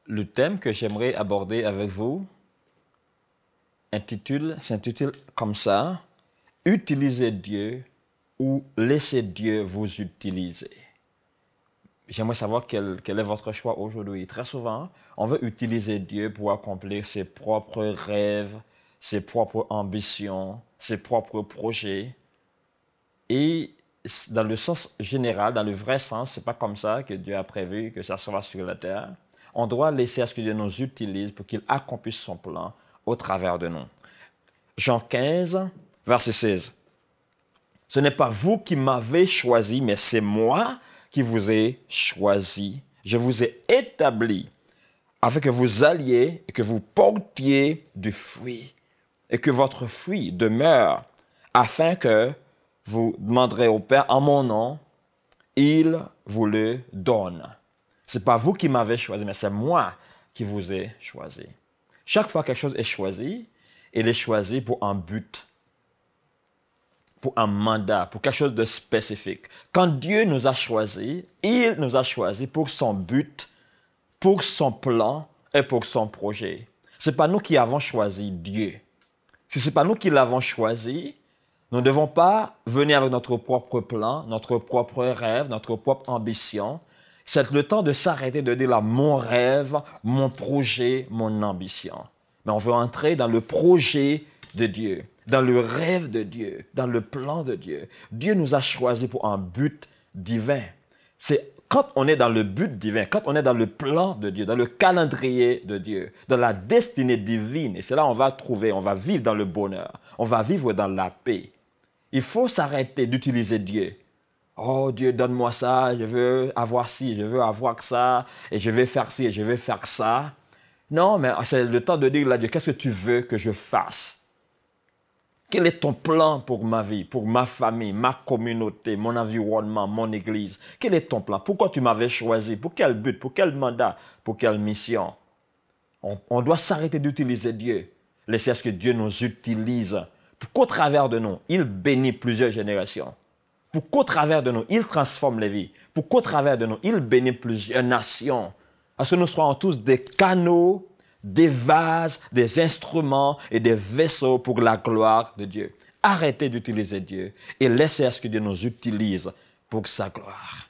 Le thème que j'aimerais aborder avec vous s'intitule comme ça, « Utilisez Dieu ou laissez Dieu vous utiliser ». J'aimerais savoir quel est votre choix aujourd'hui. Très souvent, on veut utiliser Dieu pour accomplir ses propres rêves, ses propres ambitions, ses propres projets. Et dans le sens général, dans le vrai sens, ce n'est pas comme ça que Dieu a prévu que ça soit sur la terre. On doit laisser à ce que Dieu nous utilise pour qu'il accomplisse son plan au travers de nous. Jean 15, verset 16. « Ce n'est pas vous qui m'avez choisi, mais c'est moi qui vous ai choisi. Je vous ai établi afin que vous alliez et que vous portiez du fruit et que votre fruit demeure, afin que vous demanderez au Père en mon nom, il vous le donne. » Ce n'est pas vous qui m'avez choisi, mais c'est moi qui vous ai choisi. Chaque fois que quelque chose est choisi, il est choisi pour un but, pour un mandat, pour quelque chose de spécifique. Quand Dieu nous a choisis, il nous a choisis pour son but, pour son plan et pour son projet. Ce n'est pas nous qui avons choisi Dieu. Si ce n'est pas nous qui l'avons choisi, nous ne devons pas venir avec notre propre plan, notre propre rêve, notre propre ambition. C'est le temps de s'arrêter, de dire là, mon rêve, mon projet, mon ambition. Mais on veut entrer dans le projet de Dieu, dans le rêve de Dieu, dans le plan de Dieu. Dieu nous a choisis pour un but divin. C'est quand on est dans le but divin, quand on est dans le plan de Dieu, dans le calendrier de Dieu, dans la destinée divine, et c'est là on va trouver, on va vivre dans le bonheur, on va vivre dans la paix. Il faut s'arrêter d'utiliser Dieu. Oh Dieu, donne-moi ça, je veux avoir ci, je veux avoir ça, et je vais faire ci, et je vais faire ça. Non, mais c'est le temps de dire là, Dieu, qu'est-ce que tu veux que je fasse? Quel est ton plan pour ma vie, pour ma famille, ma communauté, mon environnement, mon église? Quel est ton plan? Pourquoi tu m'avais choisi? Pour quel but? Pour quel mandat? Pour quelle mission? On doit s'arrêter d'utiliser Dieu. Laisser à ce que Dieu nous utilise pour qu'au travers de nous, il bénit plusieurs générations. Pour qu'au travers de nous, il transforme les vies. Pour qu'au travers de nous, il bénit plusieurs nations. À ce que nous soyons tous des canaux, des vases, des instruments et des vaisseaux pour la gloire de Dieu. Arrêtez d'utiliser Dieu et laissez à ce que Dieu nous utilise pour sa gloire.